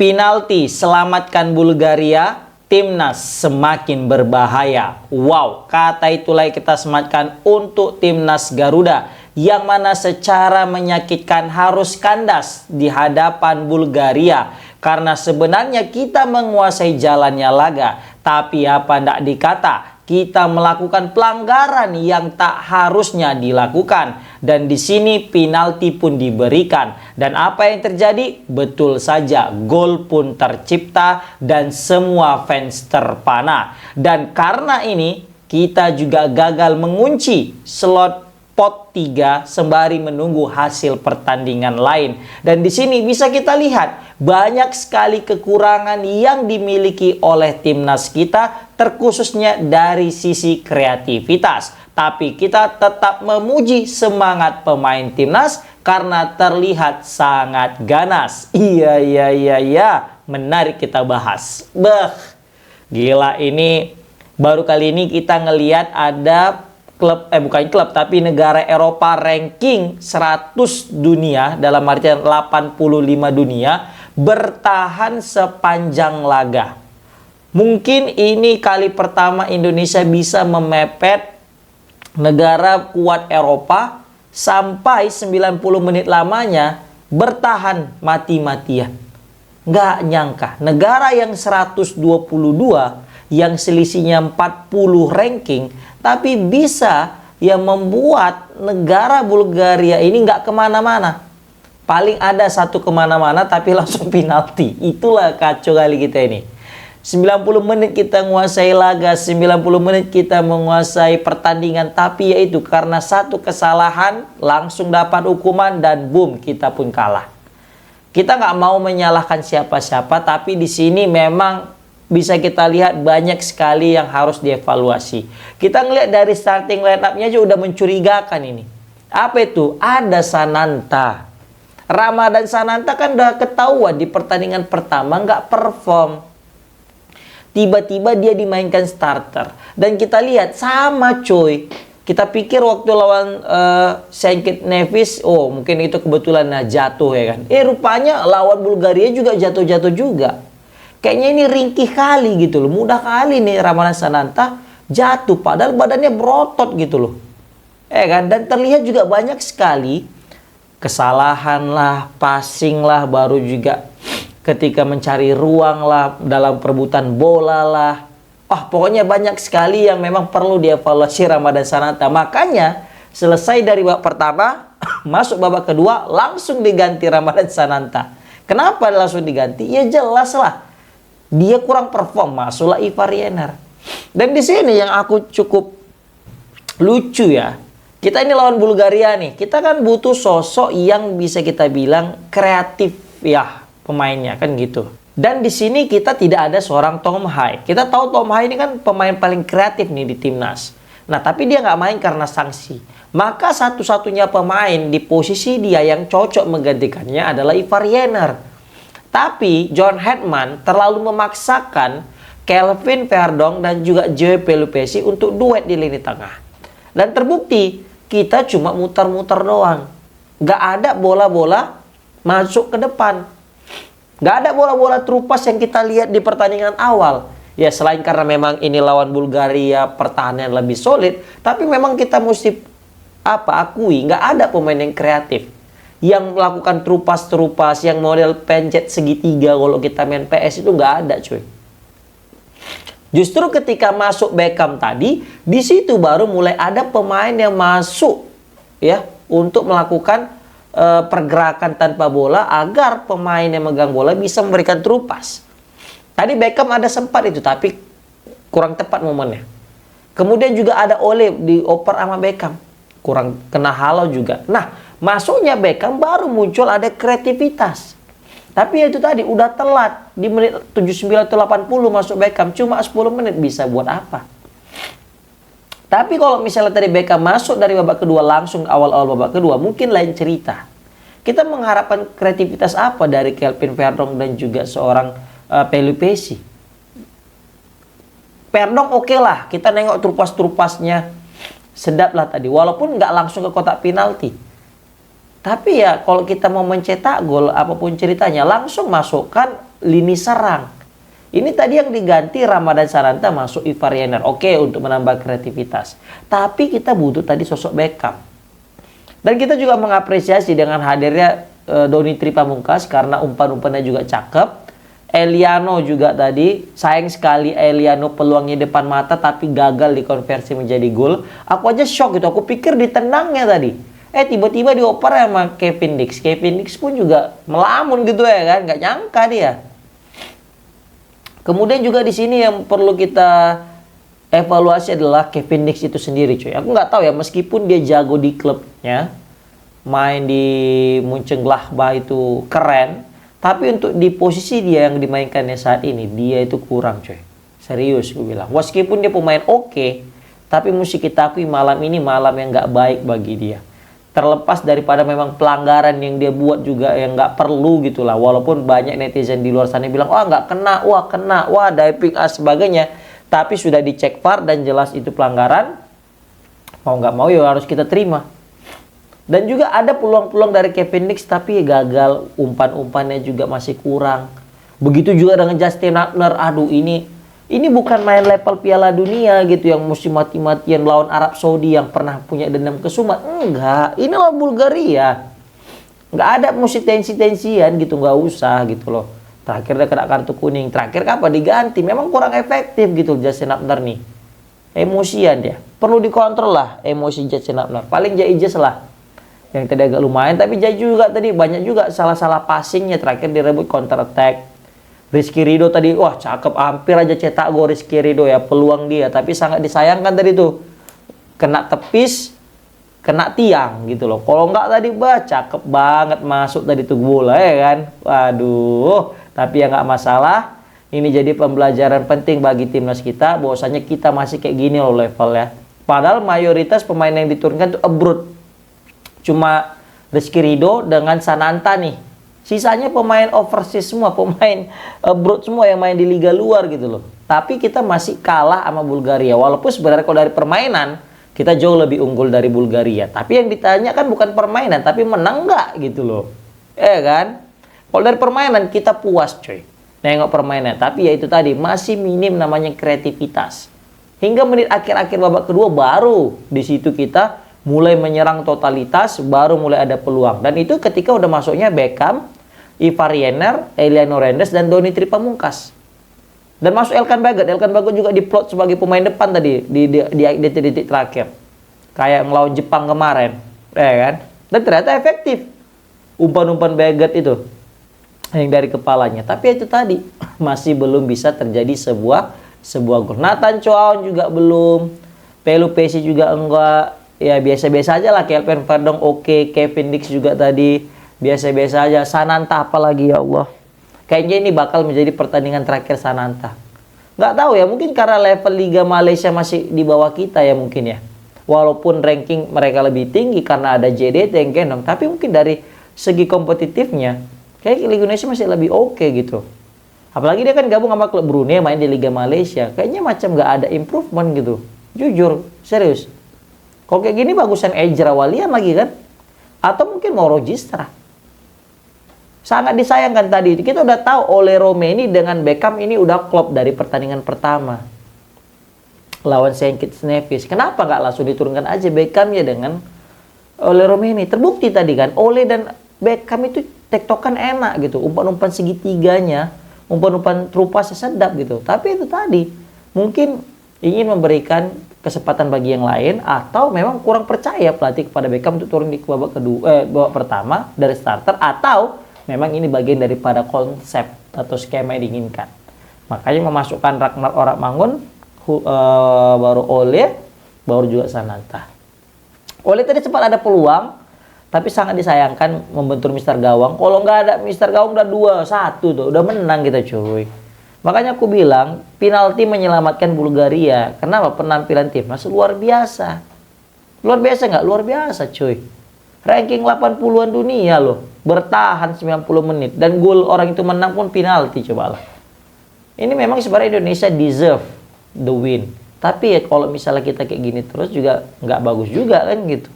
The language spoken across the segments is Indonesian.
Penalti selamatkan Bulgaria, timnas semakin berbahaya. Wow, kata itulah yang kita sematkan untuk timnas Garuda, yang mana secara menyakitkan harus kandas di hadapan Bulgaria. Karena sebenarnya kita menguasai jalannya laga, tapi apa ndak dikata, kita melakukan pelanggaran yang tak harusnya dilakukan. Dan di sini penalti pun diberikan. Dan apa yang terjadi? Betul saja, gol pun tercipta dan semua fans terpana. Dan karena ini, kita juga gagal mengunci slot pot 3 sembari menunggu hasil pertandingan lain. Dan di sini bisa kita lihat banyak sekali kekurangan yang dimiliki oleh timnas kita, terkhususnya dari sisi kreativitas. Tapi kita tetap memuji semangat pemain timnas karena terlihat sangat ganas. Iya, menarik kita bahas. Gila, ini baru kali ini kita ngelihat ada klub, bukan klub, tapi negara Eropa ranking 100 dunia, dalam artian 85 dunia, bertahan sepanjang laga. Mungkin ini kali pertama Indonesia bisa memepet negara kuat Eropa sampai 90 menit lamanya bertahan mati-matian. Nggak nyangka, negara yang 122, yang selisihnya 40 ranking, tapi bisa yang membuat negara Bulgaria ini nggak kemana-mana. Paling ada satu kemana-mana tapi langsung penalti. Itulah kacau kali kita ini. 90 menit kita menguasai laga, 90 menit kita menguasai pertandingan, tapi yaitu karena satu kesalahan langsung dapat hukuman dan boom, kita pun kalah. Kita nggak mau menyalahkan siapa-siapa, tapi di sini memang bisa kita lihat banyak sekali yang harus dievaluasi. Kita ngelihat dari starting line up-nya aja udah mencurigakan ini. Apa itu? Ada Sananta. Ramadan Sananta kan udah ketahuan di pertandingan pertama nggak perform. Tiba-tiba dia dimainkan starter. Dan kita lihat sama coy. Kita pikir waktu lawan St. Nevis, oh mungkin itu kebetulan jatuh ya kan. Rupanya lawan Bulgaria juga jatuh-jatuh juga. Kayaknya ini ringkih kali gitu loh. Mudah kali nih Ramadan Sananta jatuh. Padahal badannya berotot gitu loh. Kan? Dan terlihat juga banyak sekali kesalahan lah, passing lah, baru juga ketika mencari ruang lah, dalam perebutan bola lah. Pokoknya banyak sekali yang memang perlu dievaluasi Ramadan Sananta. Makanya selesai dari babak pertama, masuk babak kedua, langsung diganti Ramadan Sananta. Kenapa langsung diganti? Ya jelas lah. Dia kurang perform, masuklah Ivar Yener. Dan di sini yang aku cukup lucu ya. Kita ini lawan Bulgaria nih. Kita kan butuh sosok yang bisa kita bilang kreatif ya pemainnya kan gitu. Dan di sini kita tidak ada seorang Tom Hai. Kita tahu Tom Hai ini kan pemain paling kreatif nih di timnas. Nah tapi dia nggak main karena sanksi. Maka satu-satunya pemain di posisi dia yang cocok menggantikannya adalah Ivar Yener. Tapi John Hetman terlalu memaksakan Kelvin Verdonk dan juga Joe Pelupesi untuk duet di lini tengah. Dan terbukti kita cuma muter-muter doang. Gak ada bola-bola masuk ke depan. Gak ada bola-bola terupas yang kita lihat di pertandingan awal. Ya selain karena memang ini lawan Bulgaria pertahanan lebih solid. Tapi memang kita mesti akui gak ada pemain yang kreatif. Yang melakukan terupas-terupas, yang model pencet segitiga kalau kita main PS itu nggak ada cuy. Justru ketika masuk Beckham tadi, di situ baru mulai ada pemain yang masuk ya untuk melakukan pergerakan tanpa bola agar pemain yang megang bola bisa memberikan terupas. Tadi Beckham ada sempat itu tapi kurang tepat momennya. Kemudian juga ada Ole dioper sama Beckham, kurang kena halau juga. Nah, masuknya Beckham baru muncul ada kreativitas. Tapi itu tadi udah telat. Di menit 79 atau 80 masuk Beckham. Cuma 10 menit bisa buat apa? Tapi kalau misalnya tadi Beckham masuk dari babak kedua langsung awal-awal babak kedua, mungkin lain cerita. Kita mengharapkan kreativitas apa dari Kelvin Verdonk dan juga seorang Pelupesi. Verdonk oke lah. Kita nengok terupas-terupasnya. Sedap lah tadi. Walaupun nggak langsung ke kotak penalti. Tapi ya kalau kita mau mencetak gol, apapun ceritanya, langsung masukkan lini serang. Ini tadi yang diganti Ramadan Sananta masuk Ivar Jenner. Oke, untuk menambah kreativitas. Tapi kita butuh tadi sosok backup. Dan kita juga mengapresiasi dengan hadirnya Donny Tripamungkas karena umpan-umpannya juga cakep. Eliano juga tadi, sayang sekali Eliano peluangnya depan mata tapi gagal dikonversi menjadi gol. Aku aja shock gitu, aku pikir ditendangnya tadi. Tiba-tiba dioper sama Kevin Dix. Kevin Dix pun juga melamun gitu ya kan, nggak nyangka dia. Kemudian juga di sini yang perlu kita evaluasi adalah Kevin Dix itu sendiri, cuy. Aku nggak tahu ya, meskipun dia jago di klubnya, main di Mönchengladbach itu keren, tapi untuk di posisi dia yang dimainkannya saat ini, dia itu kurang, cuy. Serius, gue bilang. Meskipun dia pemain oke, tapi mesti kita akui malam ini malam yang nggak baik bagi dia. Terlepas daripada memang pelanggaran yang dia buat juga yang nggak perlu gitulah. Walaupun banyak netizen di luar sana bilang, wah nggak kena, wah diving sebagainya. Tapi sudah dicek VAR dan jelas itu pelanggaran. Mau nggak mau ya harus kita terima. Dan juga ada peluang-peluang dari Kevin Dix tapi gagal, umpan-umpannya juga masih kurang. Begitu juga dengan Justin Abner. Aduh, ini bukan main level Piala Dunia gitu yang mesti mati-matian lawan Arab Saudi yang pernah punya dendam kesumat. Enggak, ini lawan Bulgaria. Enggak ada mesti tensi-tensian gitu, nggak usah gitu loh. Terakhir dia kena kartu kuning. Terakhir kapan diganti? Memang kurang efektif gitu Justin Abner nih. Emosian dia. Perlu dikontrol lah emosi Justin Abner. Paling Jaijaz lah yang tadi agak lumayan, tapi Jai juga tadi banyak juga salah-salah passingnya. Terakhir direbut counter attack. Rizky Ridho tadi, wah cakep, hampir aja cetak gol Rizky Ridho ya, peluang dia. Tapi sangat disayangkan tadi tuh, kena tepis, kena tiang gitu loh. Kalau enggak tadi, cakep banget masuk tadi tuh bola ya kan. Waduh, tapi ya nggak masalah. Ini jadi pembelajaran penting bagi timnas kita, bahwasanya kita masih kayak gini loh levelnya. Padahal mayoritas pemain yang diturunkan tuh abroad. Cuma Rizky Ridho dengan Sananta nih. Sisanya pemain overseas semua, pemain abroad semua yang main di liga luar gitu loh. Tapi kita masih kalah sama Bulgaria. Walaupun sebenarnya kalau dari permainan kita jauh lebih unggul dari Bulgaria. Tapi yang ditanya kan bukan permainan, tapi menang nggak gitu loh. Kan? Kalau dari permainan kita puas coy. Nengok permainan. Tapi ya itu tadi, masih minim namanya kreativitas. Hingga menit akhir-akhir babak kedua baru di situ kita mulai menyerang totalitas, baru mulai ada peluang. Dan itu ketika udah masuknya Beckham, Ivar Jenner, Eliano Rendes, dan Donny Tripamungkas. Dan masuk Elkan Bagot. Elkan Bagot juga diplot sebagai pemain depan tadi di detik-detik terakhir. Kayak ngelawan Jepang kemarin. Kan? Dan ternyata efektif. Umpan-umpan Bagot itu yang dari kepalanya. Tapi itu tadi masih belum bisa terjadi sebuah gol. Nathan Chow juga belum. Pelu Pesi juga enggak. Ya biasa-biasa aja lah. Kelvin Verdong oke. Kevin Dix juga tadi biasa-biasa aja. Sananta apalagi ya Allah. Kayaknya ini bakal menjadi pertandingan terakhir Sananta. Nggak tahu ya, mungkin karena level Liga Malaysia masih di bawah kita ya mungkin ya. Walaupun ranking mereka lebih tinggi karena ada JDT yang gendong. Tapi mungkin dari segi kompetitifnya, kayak Liga Indonesia masih lebih oke gitu. Apalagi dia kan gabung sama klub Brunei main di Liga Malaysia. Kayaknya macam nggak ada improvement gitu. Jujur, serius. Kalau kayak gini bagusan Ejra Walian lagi kan? Atau mungkin mau Rogistra. Sangat disayangkan tadi. Kita udah tahu Ole Romeni dengan Beckham ini udah klop dari pertandingan pertama. Lawan St. Kitts Nevis. Kenapa nggak langsung diturunkan aja Beckham ya dengan Ole Romeni? Terbukti tadi kan. Ole dan Beckham itu tektokan enak gitu. Umpan-umpan segitiganya. Umpan-umpan terupa sedap gitu. Tapi itu tadi. Mungkin ingin memberikan kesempatan bagi yang lain, atau memang kurang percaya pelatih kepada Beckham untuk turun di babak pertama dari starter, atau memang ini bagian daripada konsep atau skema yang diinginkan. Makanya memasukkan Ragnar Oratmangun, baru Ole, baru juga Sananta. Ole tadi sempat ada peluang, tapi sangat disayangkan membentur Mister Gawang. Kalau nggak ada Mister Gawang udah 2-1 tuh, udah menang kita cuy. Makanya aku bilang, penalti menyelamatkan Bulgaria. Kenapa? Penampilan timnas luar biasa. Luar biasa nggak? Luar biasa cuy. Ranking 80-an dunia loh. Bertahan 90 menit. Dan gol orang itu menang pun penalti, cobalah. Ini memang sebenarnya Indonesia deserve the win. Tapi ya kalau misalnya kita kayak gini terus juga nggak bagus juga kan gitu.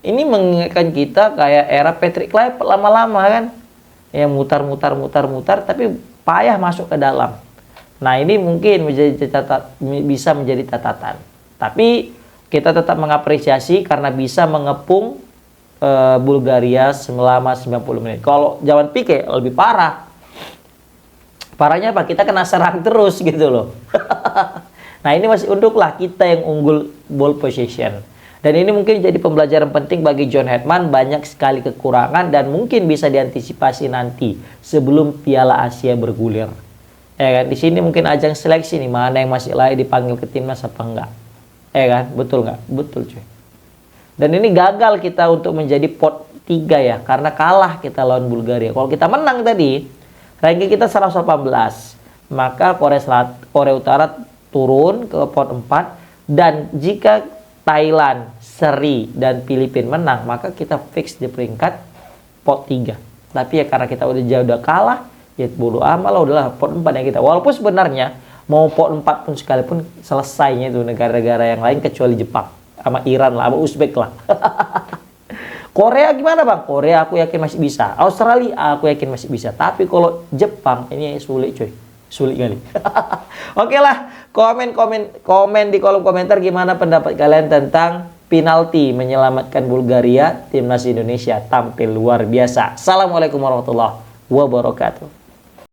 Ini mengingatkan kita kayak era Patrick Kluivert lama-lama kan. Yang mutar, tapi payah masuk ke dalam. Nah, ini mungkin bisa menjadi catatan. Tapi kita tetap mengapresiasi karena bisa mengepung Bulgaria selama 90 menit. Kalau zaman Pique lebih parah. Parahnya apa? Kita kena serang terus gitu loh. Nah, ini masih untuklah kita yang unggul ball possession. Dan ini mungkin jadi pembelajaran penting bagi John Herdman. Banyak sekali kekurangan dan mungkin bisa diantisipasi nanti sebelum Piala Asia bergulir. Ya kan? Di sini mungkin ajang seleksi nih, mana yang masih layak dipanggil ke timnas apa enggak. Ya kan? Betul nggak? Betul cuy. Dan ini gagal kita untuk menjadi pot 3 ya, karena kalah kita lawan Bulgaria. Kalau kita menang tadi, ranking kita 118. Maka Korea Utara turun ke pot 4. Dan jika Thailand, Seri, dan Filipina menang, maka kita fix di peringkat pot 3. Tapi ya karena kita udah kalah, ya bodo amat lah, udahlah pot 4 yang kita. Walaupun sebenarnya mau pot 4 pun sekalipun selesainya itu negara-negara yang lain kecuali Jepang sama Iran lah, sama Uzbek lah. Korea gimana bang? Korea aku yakin masih bisa. Australia aku yakin masih bisa. Tapi kalau Jepang ini sulit cuy. Sulit kali. Oke lah, komen di kolom komentar gimana pendapat kalian tentang penalti menyelamatkan Bulgaria. Timnas Indonesia tampil luar biasa. Assalamualaikum warahmatullahi wabarakatuh.